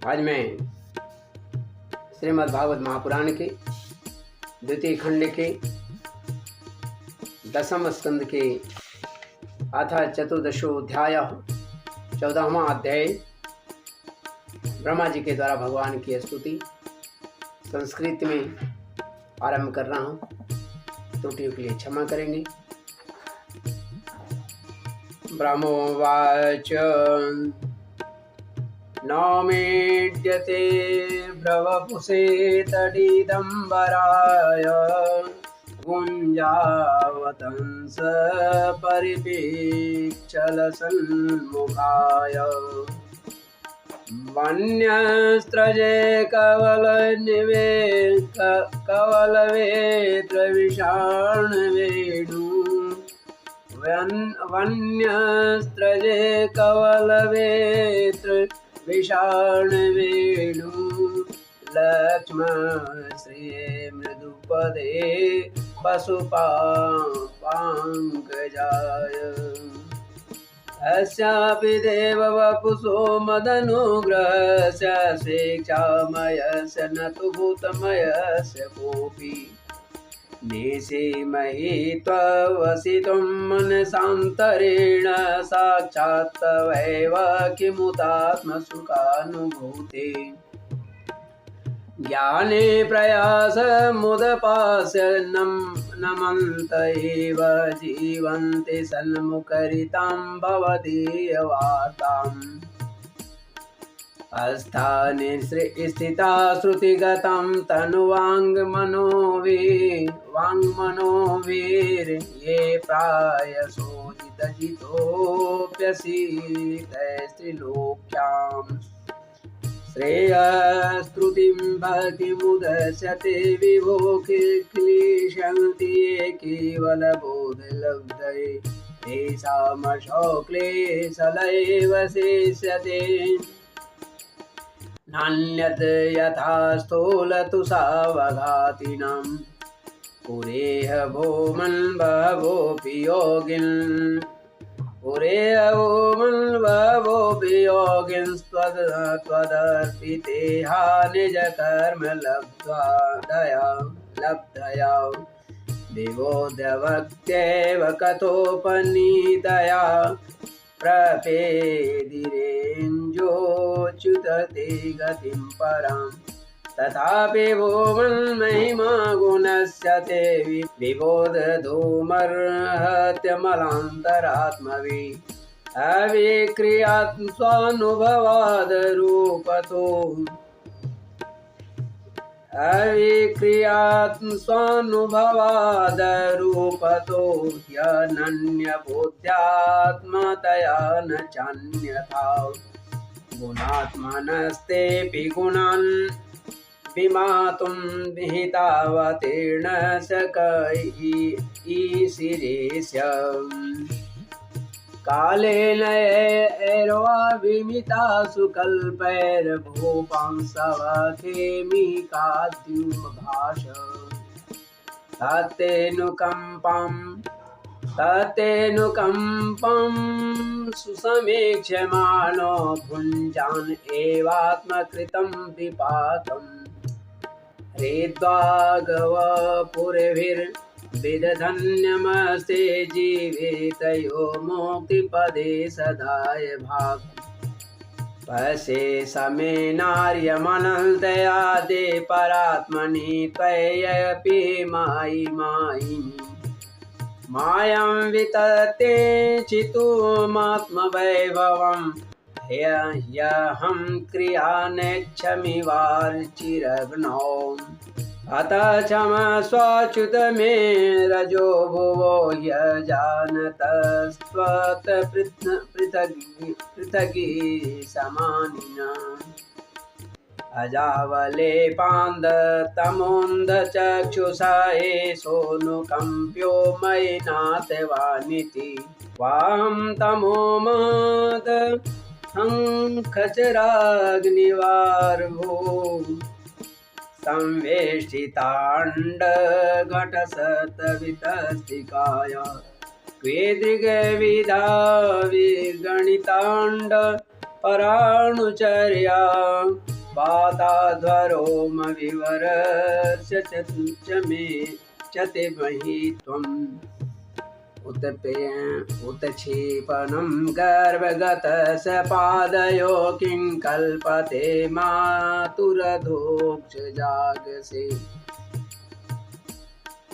आज मैं श्रीमद् भागवत महापुराण के द्वितीय खंड के 10वें स्कंद के अथ चतुर्दशोऽध्याय 14वां अध्याय ब्रह्मा जी के द्वारा भगवान की स्तुति संस्कृत में आरंभ कर रहा हूँ। त्रुटियों के लिए क्षमा करेंगे। ब्रह्मोवाच नौमीड्यते ब्रवपुषे तडिदम्बराय गुञ्जावतंस परिपीच्छलसन्मुखाय वन्यस्त्रजे कवलवेत्रविषाणवेणु वन्यस्त्रजे कवलवेत्र विषाणवेणु लक्ष्मणश्रिये मृदुपदे पशुपाङ्कजाय अस्यापि देववपुषो मदनुग्रहस्य स्वेच्छामयस्य न तु भूतमयस्य कोऽपि निसीमहि त्ववसितुं मनसान्तरेण साक्षात् तवैव किमुतात्मसुखानुभूते ज्ञाने प्रयासमुदपास्य नमन्त एव जीवन्ति सन्मुखरितां भवदीयवार्ताम् अस्थाने स्थिता श्रुतिगतं तनुवाङ्मनोवीर ये प्रायसोजितजितोऽप्यसीतैस्त्रिलोक्यां श्रेयस्त्रुतिं भक्तिमुदस्यते विभो क्लिशन्ति ये केवलबोधलब्धये तेषामशोक्लेशलैव शेष्यते नान्यत् यथा स्थूलतुषावघातिनां पुरेह भूमन् बभोऽपि योगिन् त्वदर्पितेहा निजकर्म लब्धया विबोध्यवक्त्यैव कथोपनीतया प्रपेदिरेञ्जोच्युतते गतिं परां तथापि भूमन्महिमा गुणस्य ते विबोधधूमर्हत्यमलान्तरात्मवि अविक्रियात् स्वानुभवादरूपतो ह्यनन्यबोध्यात्मतया न चान्यथा गुणात्मनस्तेऽपि गुणान् विमातुं विहितावतीर्ण शक ईशिरेस्य कालेन एर्वा विमितासु कल्पैर्भूपांसवखेमिकाद्युमभाष ततेऽनुकम्पं सुसमीक्ष्यमाणो भुञ्जान एवात्मकृतं विपाकम् हृद्वागवपुरभिर्विदधन्यमस्ते जीवितयो मुक्तिपदे सदाय भाग पश्ये समे नार्यमनन्तया दे परात्मनि त्वय्यपि मायिनी मायां वितते चितुमात्मवैभवम् ह्यहं क्रियानेक्षमिवार्चिरग्नौ अतः क्षमस्वाच्युत मे रजो भुवो ह्यजानतस्त्वत् पृथगी समानिना अजावलेपान्दतमोन्धचक्षुषा एषोऽनुकम्प्यो मयि नाथवानिति वां तमोमद खचराग्निवार्भो संवेष्टिताण्डघटसतवितस्तिकाय क्वेदृगविधा विगणिताण्ड पराणुचर्या वाताध्वरोमविवरस्य च मे चतिमहि त्वम् उत्क्षेपणं गर्भगतस्य पादयो किं कल्पते मातुरधोक्ष जागसे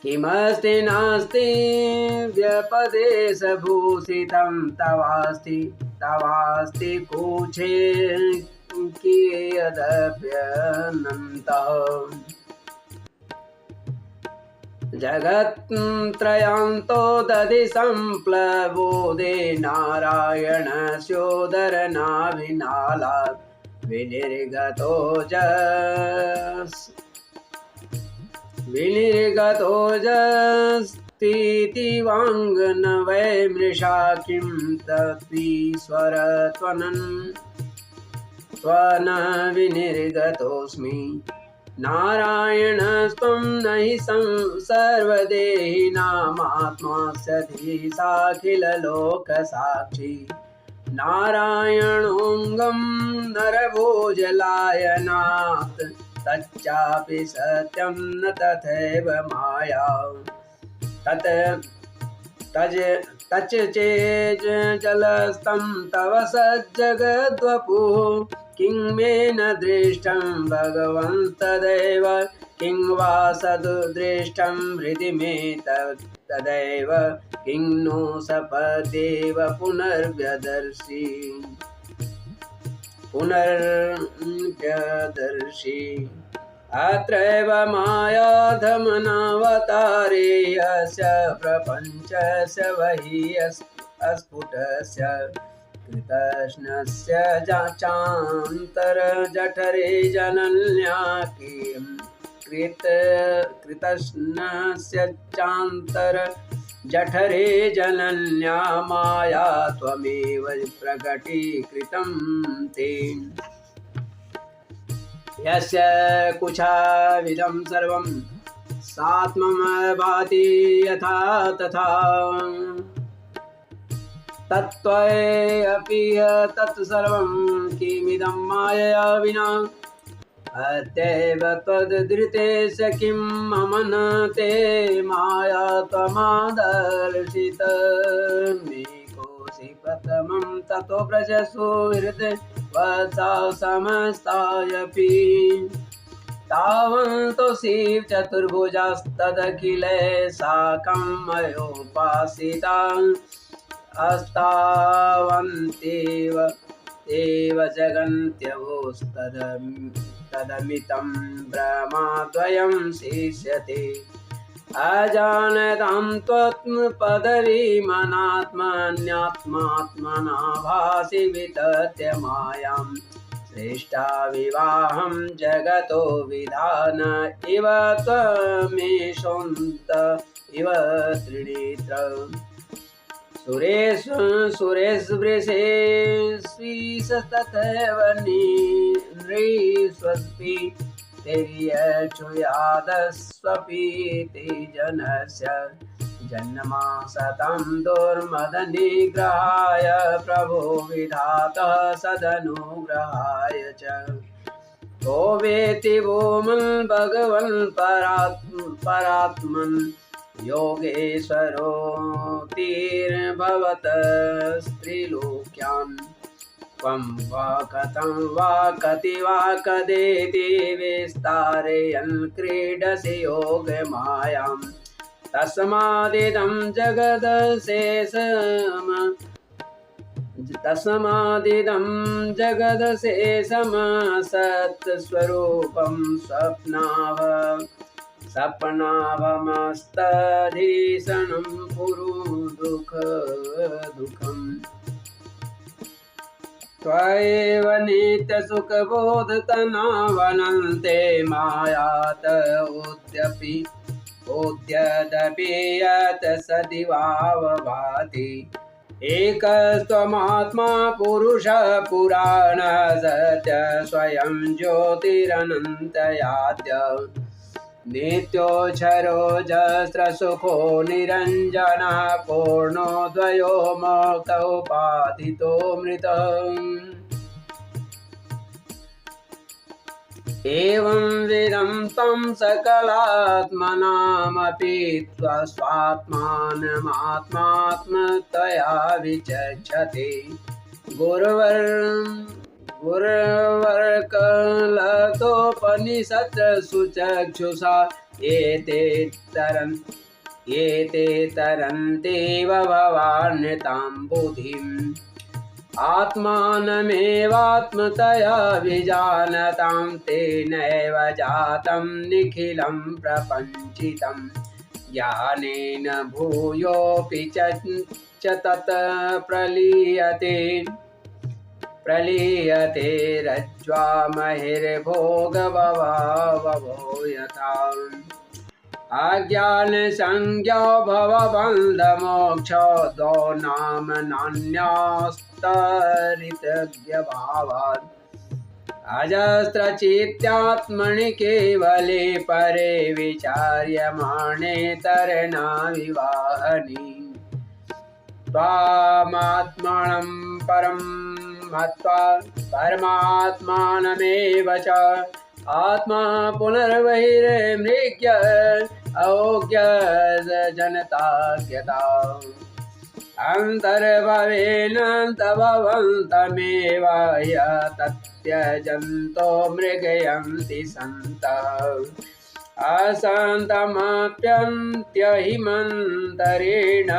किमस्ति नास्ति व्यपदेशभूषितं तवास्ति कुचे कियदप्यनन्तः जगत्त्रयान्तो दधि सम्प्लवोदे नारायणस्योदरनाभिनालात् विनिर्गतोजस्तीति वाङ्न वै मृषा किं तत्वीश्वर त्वन विनिर्गतोऽस्मि नारायणस्त्वं न हि सर्वदेहिनामात्मा सधि साखिललोकसाक्षी नारायणोऽङ्गं नरभोजलायनात् तच्चापि सत्यं न तथैव माया तच्च चेज्जलस्तं तव सज्जगद्वपुः किं मे न दृष्टं भगवन् तदैव किं वा सदुदृष्टं हृदि मे तदैव किं नो सपदेव पुनर्व्यदर्शि अत्रैव मायाधमनावतारे यस्य प्रपञ्चस्य वहि अस्फुटस्य कृतस्नस्य चान्तरजठरे जनन्या किं कृतस्नस्य चान्तरजठरे जनन्या माया त्वमेव प्रकटीकृतं ते यस्य कुचाविदं सर्वं सात्मभाति यथा तथा तत्त्वयेऽपि तत्सर्वं किमिदं मायया विना अद्यैव त्वदधृतेस्य किं मम न ते माया त्वमादर्शित मे कोऽसि प्रथमं ततो व्रजसु हृदय वत्सा समस्तायपि तावन्तोऽसि चतुर्भुजास्तदखिले साकं मयोपासिता अस्तावन्तेव एव जगन्त्यवोस्तदमितं ब्रह्मद्वयं शिष्यते अजानतां त्वत्पदवीमनात्मन्यात्मात्मना भासि वितत्य मायां श्रेष्ठा विवाहं जगतो विधान इव त्वमेषोऽन्त इव त्रिनेत्र सुरेशवृषेष्वीशतथैव नृस्वस्ति तिर्यक्षुयादस्वपि ते जनस्य जन्मासतं दुर्मदनिग्रहाय प्रभो विधातः सदनुग्रहाय च को वेति भूमन् भगवन् परात्मन् योगेश्वरोऽतिर्भवतस्त्रिलोक्यान् त्वं वा कथं वा कति वा कदेति विस्तारयन् क्रीडसि योगमायां तस्मादिदं जगदशेषम सत्स्वरूपं सपनाभमस्तधीशनं कुरु दुःखम् त्वयैव नित्यसुखबोधतनावनन्ते मायात उद्यदपि यत् सदिवावभाति एकस्त्वमात्मा पुरुषः पुराणः सत्य स्वयं ज्योतिरनन्तयाद्य नित्योऽक्षरोऽजस्रसुखो निरञ्जनः पूर्णो द्वयो मोक्तौ पातितो मृतः एवं विदं तं सकलात्मनामपि स्वात्मानमात्मात्मतया विचक्षते गुरुवर्कलतोपनिषत् सुचक्षुषा एते तरन्तेव भवान्यतां बुद्धिम् आत्मानमेवात्मतया विजानतां तेनैव जातं निखिलं प्रपञ्चितं ज्ञानेन भूयोऽपि च तत् प्रलीयते रज्ज्वामहिर्भोगभवो यथा अज्ञानसंज्ञो भवबन्धमोक्षो द्वौ नाम नान्यास्तरितज्ञभावात् अजस्रचित्तात्मनि केवले परे विचार्यमाणे तरणाविवाहनि त्वामात्मानं परं मत्वा परमात्मानमेव च आत्मा पुनर्बहिर्मृग्य अयोग्य जनताज्ञता अन्तर्भवेनान्तभवन्तमेव यतत्यजन्तो मृगयन्ति सन्तः असन्तमप्यन्त्यहिमन्तरेण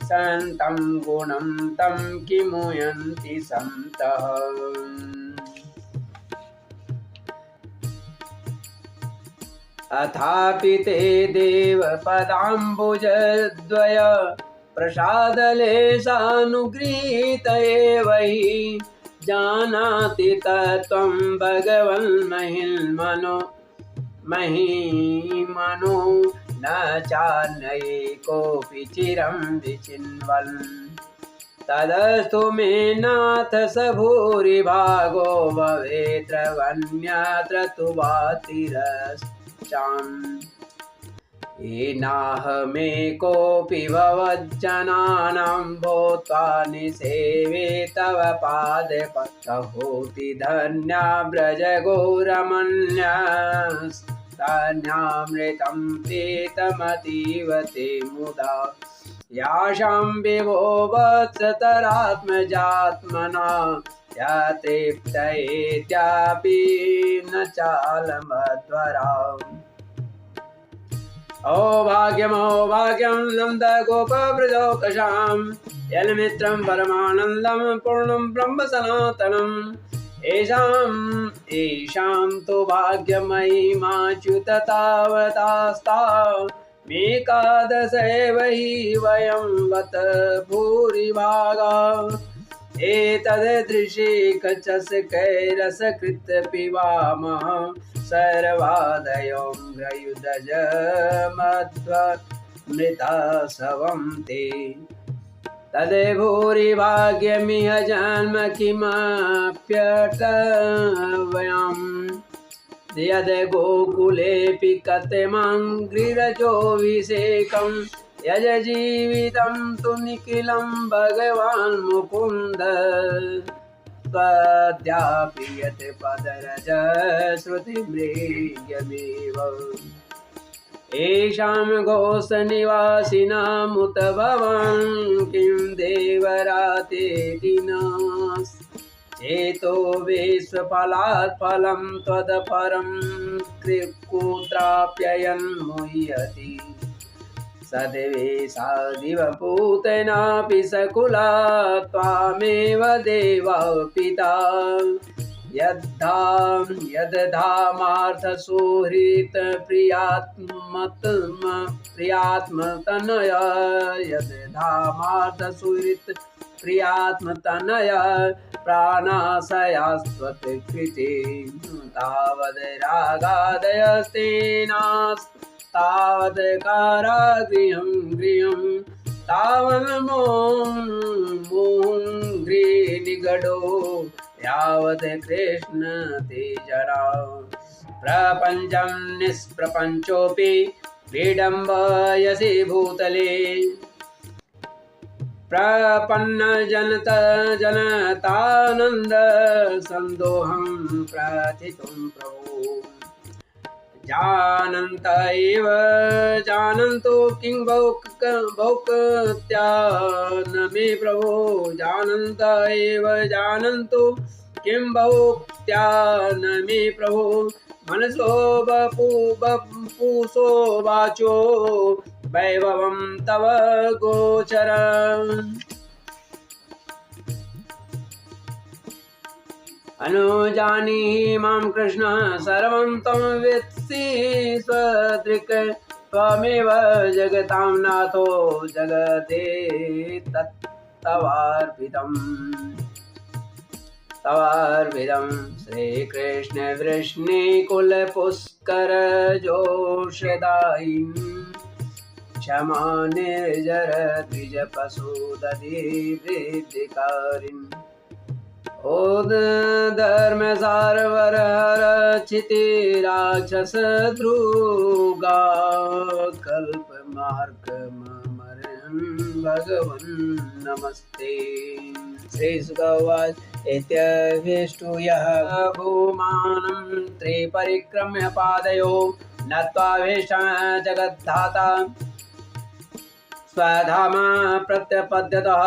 सन्तं गुणं तं किमुयन्ति सन्तः अथापि ते देवपदाम्बुजद्वय प्रसादलेशानुगृहीत एव हि जानाति तत्त्वं भगवन्महिमनो न चान्ये कोऽपि चिरं विचिन्वन् तदस्तु मे नाथ स भूरिभागो भवेत्रवन्यत्र तु येनाहमेकोऽपि भवज्जनानां भूत्वा निसेवे तव पादपद्महोति धन्या व्रजगौरमन्यस्तन्यामृतं प्रीतमतीव ते मुदा यासां विभो वत्सतरात्मजात्मना यतृप्तयेत्यापि न चालमध्वरा ओ भाग्यं नन्दगोपवृजोकशां यलमित्रं परमानन्दं पूर्णं ब्रह्म सनातनम् येषां तु भाग्यमहिमाच्युत तावतास्ता मेकादशैव हि वयं वत भूरिभागा एतदृशे कचस्कैरसकृत पिबामः सर्वादयोऽङ्घ्रयुदजमध्वमृतासवं ते तद्भूरिभाग्यमिह जन्म किमप्यटव्यम् यद् गोकुलेऽपि कथमङ्घ्रिरजोऽभिषेकं यज जीवितं तु निखिलं भगवान् मुकुन्द त्वद्यापि यत् पदरज श्रुतिमृग्यमेव येषां घोषनिवासिनामुत भवान् किं देवरातेदिनास् चेतो विश्वफलात् फलं त्वदपरं कुत्राप्ययन् मुह्यति सद्वेषादिवपूतनापि सकुला त्वामेव देवा पिता यद्धामार्थसुहृत् प्रियात्मतनया यद्धामार्थसुहृत् प्रियात्मतनया प्राणाशयास्त्वत्कृते तावद् रागादयस्तेनास्तावद् कारागृहं तावन्मोङ्घ्रिनिगडो यावत् कृष्ण ते जरा प्रपञ्चं निष्प्रपञ्चोऽपि विडम्बयसि भूतले प्रपन्न जनतानंद संदोहं प्रथितुं प्रभो जानन्त एव जानन्तो किं भोक्त्या न मे प्रभो जानन्त एव जानन्तो किं भोक्त्या न मे प्रभो मनसो बपुसो वाचो वैभवं तव गोचरम् अनुजानीहि मां कृष्ण सर्वं त्वं वेत्सि स्वदृक् त्वमेव जगतां नाथो जगते तवार्पितम् श्रीकृष्ण वृष्णिकुलपुष्कर जोषदायिन् क्षमा निर्जर द्विज पशुदधि वृद्धिकारिन् ओद धर्म सारवर चिति राक्षस ध्रुगा कल्प मार्ग भगवन् नमस्ते। श्री सुगवाच इत्यभिष्टूयः भूमानं त्रिपरिक्रम्य पादयो नत्वा भीष्टं जगद्धाता स्वधाम प्रत्यपद्यतः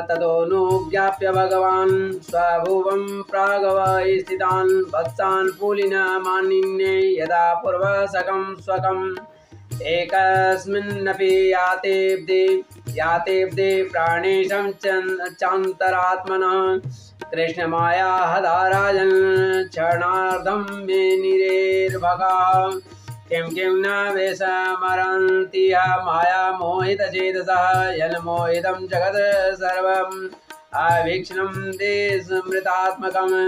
तदनुज्ञाप्य भगवान् स्वभुवं प्रागवै स्थितान् वत्सान् पुलिनमानिन्ये यदा पूर्वसकं स्वकम् एकस्मिन्नपि यातेऽब्दे प्राणेशं चान्तरात्मनः कृष्णमायाहदाराजन् क्षणार्धं मे निरेर्भगाः किं न विस्मरन्ति माया मोहितचेतसः यन्मोहितं जगत् सर्वम् अवीक्षणं ते स्मृतात्मकम्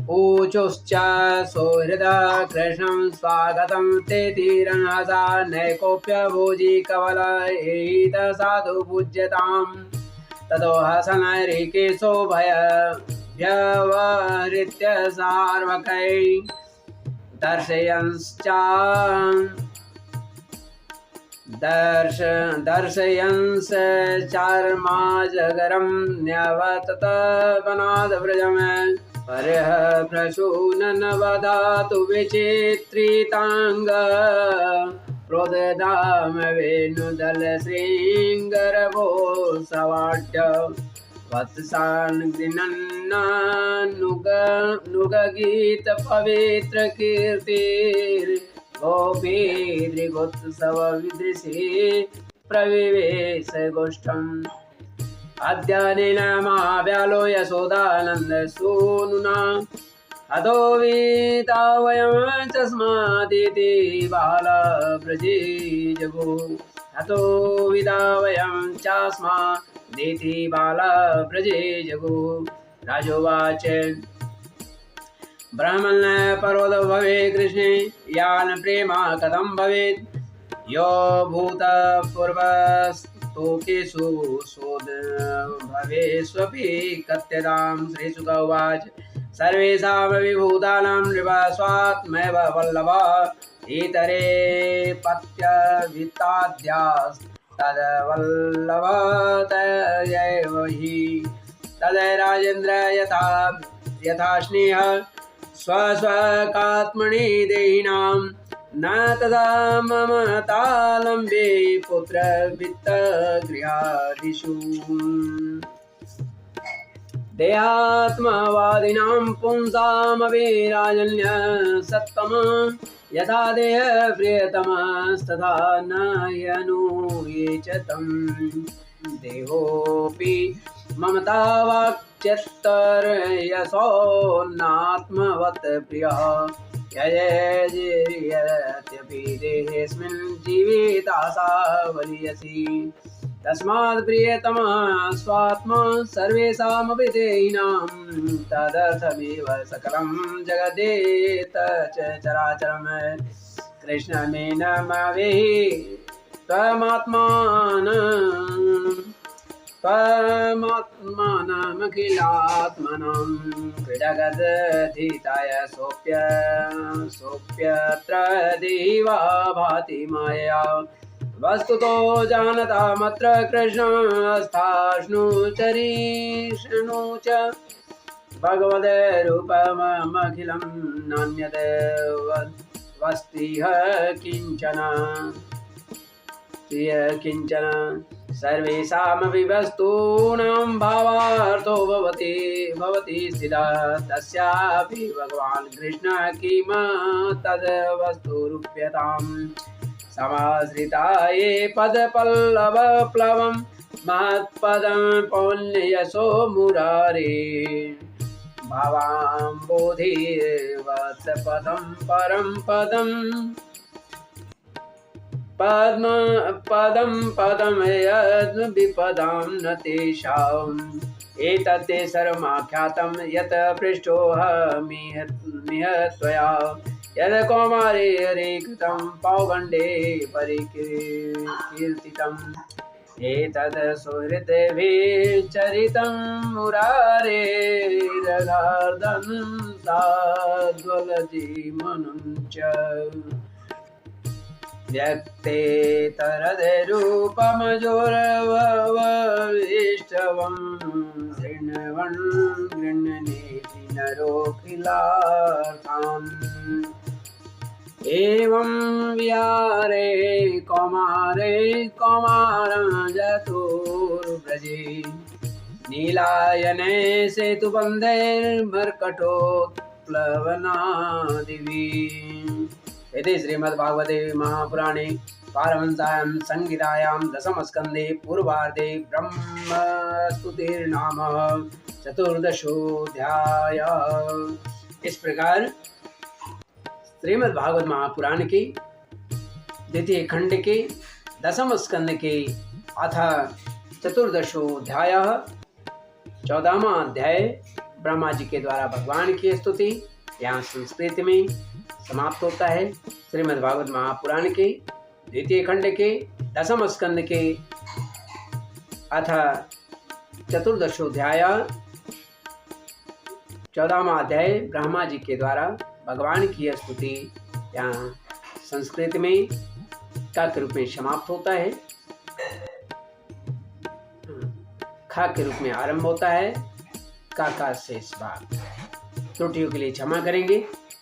ऊचुश्च सुहृदा कृष्णं स्वागतं ते तीरणहसा नैकोप्यभोजी कवल एहित साधु पूज्यताम् ततो हसन ऋकेशो व्यवहृत्य सार्वकै दर्शयन्स चार्माजगरं न्यवतत वनादव्रजम् परः प्रसूननवधातु विचित्रिताङ्ग प्रोदधाम वेणुदलशृङ्गरभो सवाड्य वत्सान्गीत पवित्र कीर्तिर गोपीदृगोत्सव विदृशे प्रविवेश गोष्ठम् अद्यानेन महाव्यालो यशोदानन्द सूनुना अतो वीता वयं चस्मादिति बाला ब्रजे जगो अतो विदा वयं चास्मादिति बाला ब्रजे जगो राजोवाच ब्रह्मन् परोद भवे कृष्णे यान् प्रेमा कथं भवेत् यो भूतपूर्वस्तोकेषु शोध भवेष्वपि कथ्यतां। श्रीशुक उवाच सर्वेषामपि भूतानां नृपस्वात्मैव वल्लभ इतरे पत्यवित्ताद्यास्तद्वल्लभतयैव हि तदय राजेन्द्र यथा स्नेहः स्वस्वकात्मनि देहिनां न तदा ममतालम्बे पुत्रवित्तगृहादिषु देहात्मवादिनां पुंसामपि राजन्य सत्तम यथा देह प्रियतमस्तथा न ह्यनूये च तं देहोऽपि ममतावाक्यत्तर्यसोन्नात्मवत् प्रियः ययेर्यत्यपि देहेऽस्मिन् जीवितासा वरीयसी तस्मात् प्रियतमः स्वात्मा सर्वेषामपि देहिनां तदर्थमेव सकलं जगदेत चराचरम् कृष्णमेनमवेहि त्वमात्मानमखिलात्मनं क्रीडगदधीताय सोऽप्यत्र देवा भाति मायया वस्तुतो जानतामत्र कृष्णस्थाष्णुचरीष्णु च भगवद्रूपमखिलं नान्यदेवस्तिह किञ्चन सर्वेषामपि वस्तूनां भावार्थो भवति स्थितः तस्यापि भगवान् कृष्णः किं तद्वस्तुरूप्यताम् समाश्रिता ये पदपल्लवप्लवं महत्पदं पौल्ययशो मुरारे भावाम्बोधिवत्सपदं परं पदं यद्विपदां न तेषाम् एतत्ते सर्वमाख्यातं यत् पृष्ठोऽहमिह त्वया यद् कौमारे हरे कृतं पौगण्डे परिकीर्तितम् एतद् सुहृद्भिश्चरितं मुरारे रघार्दनं साद्वलजीवनं च व्यक्तेतरद्रूपमजोरवैष्टवं गृह्णनेति नरोऽखिलार्थान् एवं विहारे कौमारं जतुर्व्रजे नीलायने सेतुबन्धैर्मर्कटोत्प्लवनादिभिः। इति श्रीमद्भागवते महापुराणे पारमहंस्यां संहितायां दशमस्कन्धे पूर्वार्धे ब्रह्मस्तुतिर्नाम चतुर्दशोऽध्यायः। इस प्रकार श्रीमद् भागवत महापुराण के द्वितीय खंड के दशम स्कंद के अथ चतुर्दशोऽध्याय 14वां अध्याय ब्रह्मा जी के द्वारा भगवान की स्तुति यहाँ संस्कृत में समाप्त होता है। श्रीमद् भागवत महापुराण के द्वितीय खंड के दशम स्कंद के अथ चतुर्दशोऽध्याय 14वां अध्याय ब्रह्मा जी के द्वारा भगवान की स्तुति यहाँ संस्कृत में का के रूप में समाप्त होता है, खा के रूप में आरंभ होता है। का शेष भाग त्रुटियों के लिए क्षमा करेंगे।